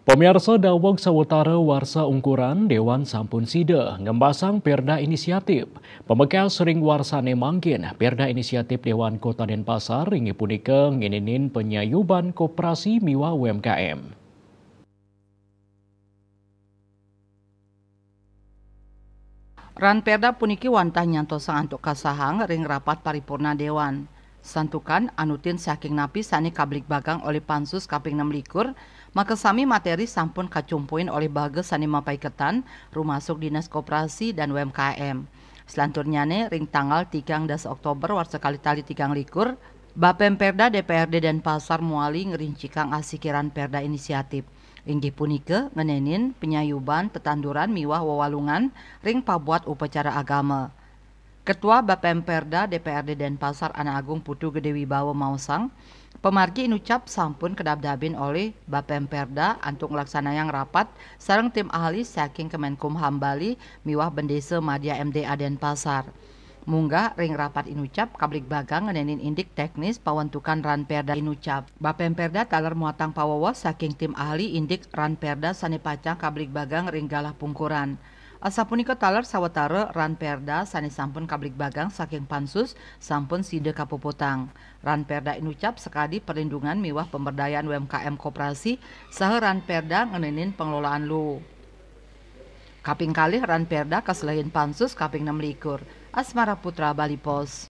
Pemirsa daweg sawetara warsa ungkuran Dewan sampun sida ngembasang perda inisiatif. Pemekas sering warsane mangkin perda inisiatif Dewan Kota Denpasar ingi punika ngininin penyayuban koperasi miwa UMKM. Ran perda puniki wantah nyantosa antuk kasahang ring rapat paripurna Dewan. Santukan anutin saking napi sani kablik bagang oleh pansus kaping 6 maka sami materi sampun kacumpuin oleh baga sani mapaiketan rumasuk Dinas Koperasi dan UMKM. Selanturnyane ring tanggal 13 Oktober warsa kali tali 3 Bapem Perda DPRD Denpasar muali ngerincikang asikiran perda inisiatif. Inggih punike ngenenin penyayuban tetanduran miwah wawalungan ring pabuat upacara agama. Ketua Bapem Perda DPRD Denpasar Ana Agung Putu Gede Wibawa Mausang, pemargi inucap sampun kedabdabin oleh Bapem Perda antuk ngelaksanayang rapat sareng tim ahli saking Kemenkumham Bali miwah Bendesa Madya MDA Denpasar. Munggah ring rapat inucap kablik bagang ngenenin indik teknis pawantukan ran perda inucap. Bapem Perda taler muatang pawawas saking tim ahli indik ran perda sani pacang kablik bagang ring galah pungkuran. Asapunika taler sawetara ran perda sani sampun kablik bagang saking pansus sampun side kapuputang. Ran perda inucap sekadi perlindungan miwah pemberdayaan UMKM koperasi saha ran perda ngenenin pengelolaan lu. Kaping kalih ran perda kaselahin pansus kaping 6 Asmara Putra Bali Pos.